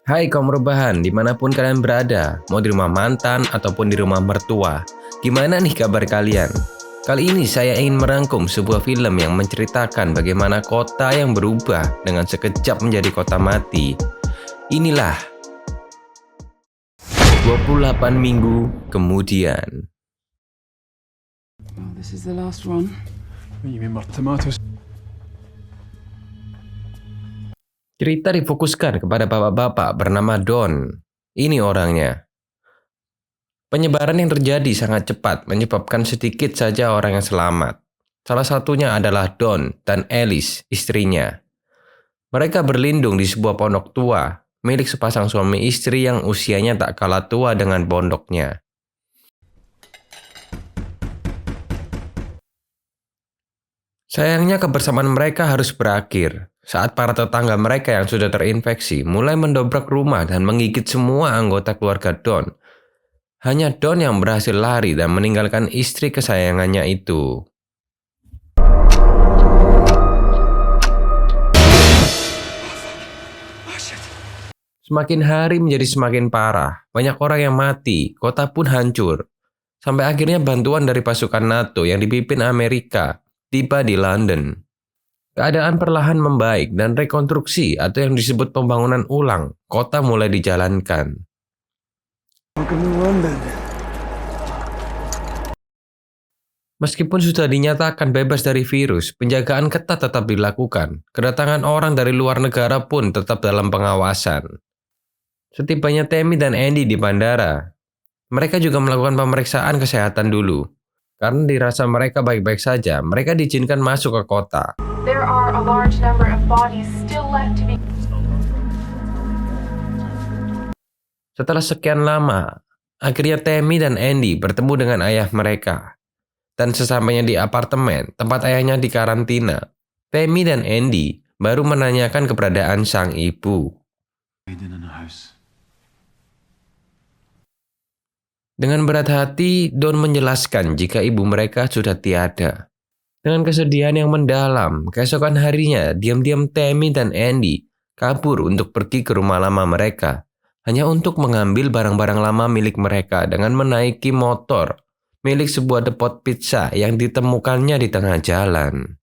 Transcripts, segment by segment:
Hai kaum rebahan, dimanapun kalian berada, mau di rumah mantan ataupun di rumah mertua, gimana nih kabar kalian? Kali ini saya ingin merangkum sebuah film yang menceritakan bagaimana kota yang berubah dengan sekejap menjadi kota mati. Inilah 28 minggu kemudian. Oh, this is the last one. You mean more tomatoes? Cerita difokuskan kepada bapak-bapak bernama Don. Ini orangnya. Penyebaran yang terjadi sangat cepat menyebabkan sedikit saja orang yang selamat. Salah satunya adalah Don dan Alice, istrinya. Mereka berlindung di sebuah pondok tua, milik sepasang suami istri yang usianya tak kalah tua dengan pondoknya. Sayangnya kebersamaan mereka harus berakhir saat para tetangga mereka yang sudah terinfeksi mulai mendobrak rumah dan menggigit semua anggota keluarga Don. Hanya Don yang berhasil lari dan meninggalkan istri kesayangannya itu. Semakin hari menjadi semakin parah, banyak orang yang mati, kota pun hancur. Sampai akhirnya bantuan dari pasukan NATO yang dipimpin Amerika tiba di London. Keadaan perlahan membaik dan rekonstruksi atau yang disebut pembangunan ulang, kota mulai dijalankan. Welcome to London. Meskipun sudah dinyatakan bebas dari virus, penjagaan ketat tetap dilakukan. Kedatangan orang dari luar negara pun tetap dalam pengawasan. Setibanya Tammy dan Andy di bandara, mereka juga melakukan pemeriksaan kesehatan dulu. Karena dirasa mereka baik-baik saja, mereka diizinkan masuk ke kota. There are a large number of bodies still left to be. Setelah sekian lama, akhirnya Tammy dan Andy bertemu dengan ayah mereka. Dan sesampainya di apartemen, tempat ayahnya dikarantina, Tammy dan Andy baru menanyakan keberadaan sang ibu. Hidden in a house. Dengan berat hati, Don menjelaskan jika ibu mereka sudah tiada. Dengan kesedihan yang mendalam, keesokan harinya, diam-diam Tammy dan Andy kabur untuk pergi ke rumah lama mereka, hanya untuk mengambil barang-barang lama milik mereka dengan menaiki motor milik sebuah depot pizza yang ditemukannya di tengah jalan.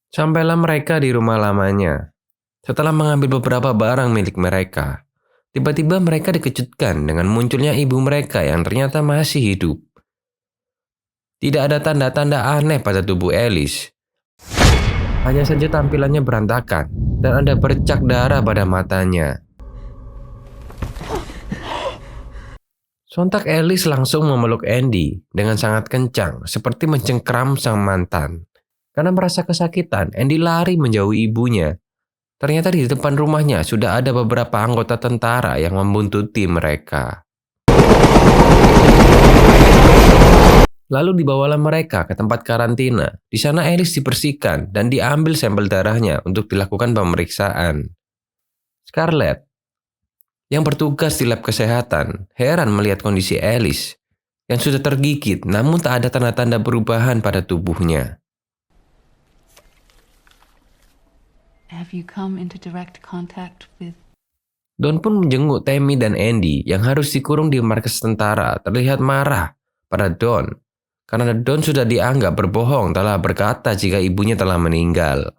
Sampailah mereka di rumah lamanya. Setelah mengambil beberapa barang milik mereka, tiba-tiba mereka dikejutkan dengan munculnya ibu mereka yang ternyata masih hidup. Tidak ada tanda-tanda aneh pada tubuh Alice. Hanya saja tampilannya berantakan dan ada bercak darah pada matanya. Sontak Alice langsung memeluk Andy dengan sangat kencang seperti mencengkram sang mantan. Karena merasa kesakitan, Andy lari menjauhi ibunya. Ternyata di depan rumahnya sudah ada beberapa anggota tentara yang membuntuti mereka. Lalu dibawalah mereka ke tempat karantina. Di sana Alice dibersihkan dan diambil sampel darahnya untuk dilakukan pemeriksaan. Scarlett, yang bertugas di lab kesehatan, heran melihat kondisi Alice yang sudah tergigit namun tak ada tanda-tanda perubahan pada tubuhnya. Have you come into direct contact with? Don pun menjenguk Tammy dan Andy yang harus dikurung di markas tentara terlihat marah pada Don. Karena Don sudah dianggap berbohong telah berkata jika ibunya telah meninggal.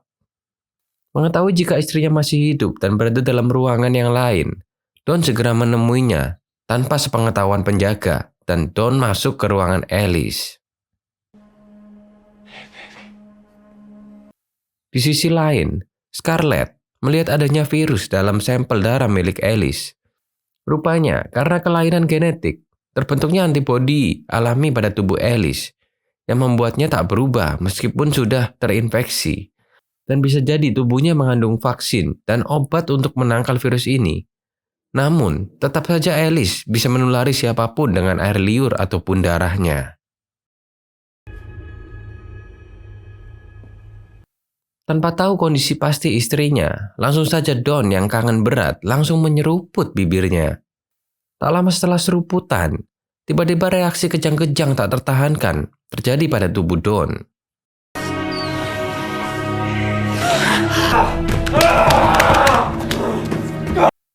Mengetahui jika istrinya masih hidup dan berada dalam ruangan yang lain, Don segera menemuinya tanpa sepengetahuan penjaga dan Don masuk ke ruangan Alice. Di sisi lain, Scarlett melihat adanya virus dalam sampel darah milik Alice. Rupanya karena kelainan genetik, terbentuknya antibodi alami pada tubuh Alice yang membuatnya tak berubah meskipun sudah terinfeksi. Dan bisa jadi tubuhnya mengandung vaksin dan obat untuk menangkal virus ini. Namun, tetap saja Alice bisa menulari siapapun dengan air liur ataupun darahnya. Tanpa tahu kondisi pasti istrinya, langsung saja Don yang kangen berat langsung menyeruput bibirnya. Tak lama setelah seruputan, tiba-tiba reaksi kejang-kejang tak tertahankan terjadi pada tubuh Don.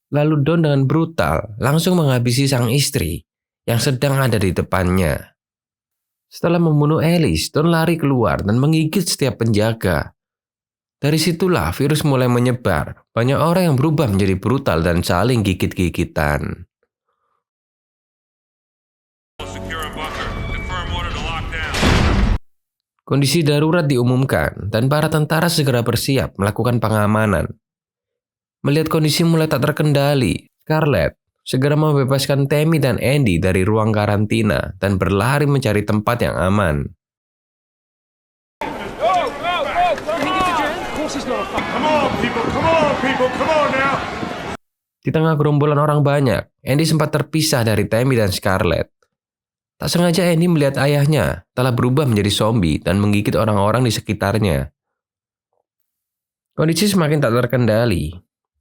Lalu Don dengan brutal langsung menghabisi sang istri yang sedang ada di depannya. Setelah membunuh Alice, Don lari keluar dan menggigit setiap penjaga. Dari situlah virus mulai menyebar. Banyak orang yang berubah menjadi brutal dan saling gigit-gigitan. Kondisi darurat diumumkan dan para tentara segera bersiap melakukan pengamanan. Melihat kondisi mulai tak terkendali, Scarlett segera membebaskan Tammy dan Andy dari ruang karantina dan berlari mencari tempat yang aman. Di tengah gerombolan orang banyak, Andy sempat terpisah dari Tammy dan Scarlett. Tak sengaja Andy melihat ayahnya telah berubah menjadi zombie dan menggigit orang-orang di sekitarnya. Kondisi semakin tak terkendali.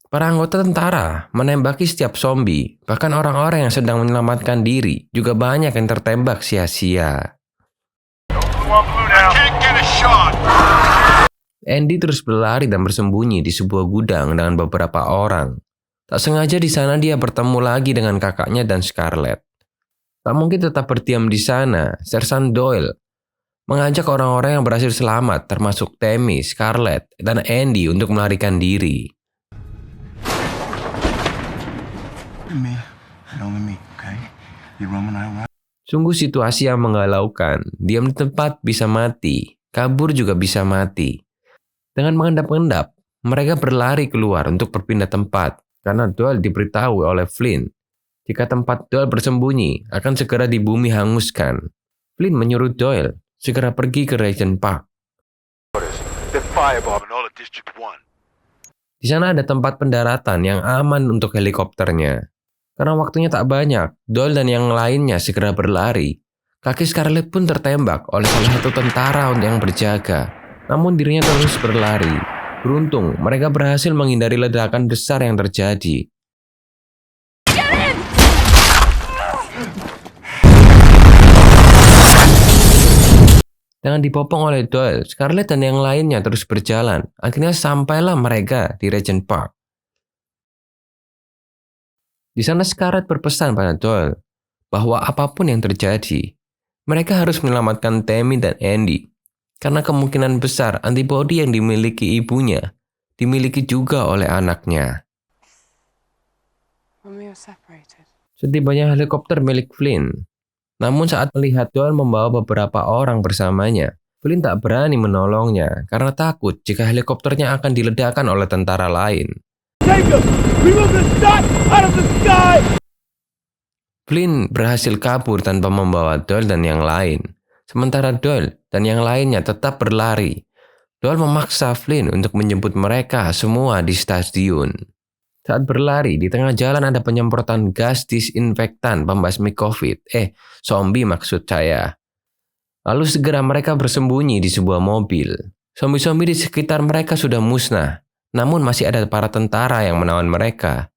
Para anggota tentara menembaki setiap zombie, bahkan orang-orang yang sedang menyelamatkan diri juga banyak yang tertembak sia-sia. Andy terus berlari dan bersembunyi di sebuah gudang dengan beberapa orang. Tak sengaja di sana dia bertemu lagi dengan kakaknya dan Scarlett. Tak mungkin tetap berdiam di sana, Sersan Doyle mengajak orang-orang yang berhasil selamat termasuk Tammy, Scarlett, dan Andy untuk melarikan diri. Sungguh situasi yang menggalaukan. Diam di tempat bisa mati, kabur juga bisa mati. Dengan mengendap-endap, mereka berlari keluar untuk berpindah tempat karena Doyle diberitahu oleh Flynn jika tempat Doyle bersembunyi akan segera di bumi hanguskan. Flynn menyuruh Doyle segera pergi ke Regent Park. Di sana ada tempat pendaratan yang aman untuk helikopternya. Karena waktunya tak banyak, Doyle dan yang lainnya segera berlari. Kaki Scarlett pun tertembak oleh salah satu tentara yang berjaga. Namun dirinya terus berlari. Beruntung, mereka berhasil menghindari ledakan besar yang terjadi. Dengan dipopong oleh Doyle, Scarlett dan yang lainnya terus berjalan. Akhirnya sampailah mereka di Regent Park. Di sana Scarlett berpesan pada Doyle bahwa apapun yang terjadi, mereka harus menyelamatkan Tammy dan Andy. Karena kemungkinan besar antibodi yang dimiliki ibunya dimiliki juga oleh anaknya. Setibanya helikopter milik Flynn. Namun saat melihat Doyle membawa beberapa orang bersamanya, Flynn tak berani menolongnya karena takut jika helikopternya akan diledakkan oleh tentara lain. Flynn berhasil kabur tanpa membawa Doyle dan yang lain. Sementara Doyle dan yang lainnya tetap berlari. Doyle memaksa Flynn untuk menjemput mereka semua di stasiun. Saat berlari, di tengah jalan ada penyemprotan gas disinfektan pembasmi COVID. Zombie maksud saya. Lalu segera mereka bersembunyi di sebuah mobil. Zombie-zombie di sekitar mereka sudah musnah. Namun masih ada para tentara yang menawan mereka.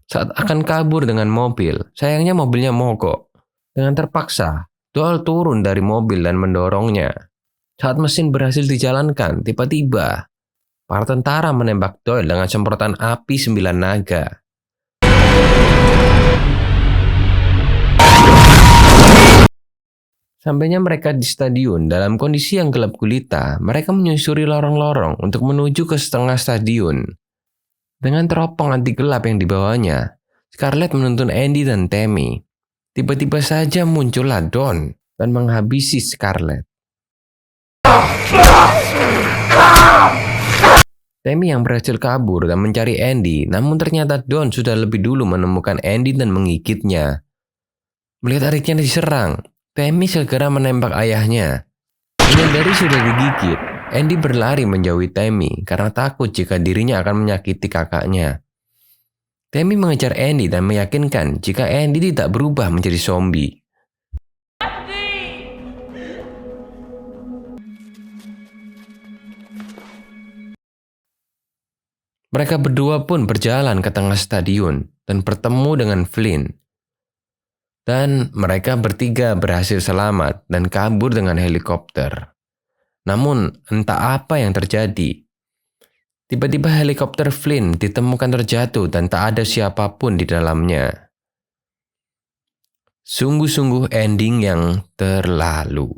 Saat akan kabur dengan mobil, sayangnya mobilnya mogok. Dengan terpaksa, Doyle turun dari mobil dan mendorongnya. Saat mesin berhasil dijalankan, tiba-tiba para tentara menembak Doyle dengan semprotan api 9 naga. Sampainya mereka di stadion dalam kondisi yang gelap gulita, mereka menyusuri lorong-lorong untuk menuju ke setengah stadion. Dengan teropong anti gelap yang dibawanya, Scarlett menuntun Andy dan Tammy. Tiba-tiba saja muncullah Don dan menghabisi Scarlett. Tammy yang berhasil kabur dan mencari Andy, namun ternyata Don sudah lebih dulu menemukan Andy dan menggigitnya. Melihat adiknya diserang, Tammy segera menembak ayahnya. Menyadari sudah digigit, Andy berlari menjauhi Tammy karena takut jika dirinya akan menyakiti kakaknya. Tammy mengejar Andy dan meyakinkan jika Andy tidak berubah menjadi zombie. Mereka berdua pun berjalan ke tengah stadion dan bertemu dengan Flynn. Dan mereka bertiga berhasil selamat dan kabur dengan helikopter. Namun entah apa yang terjadi, Tiba-tiba helikopter Flynn ditemukan terjatuh dan tak ada siapapun di dalamnya. Sungguh-sungguh ending yang terlalu.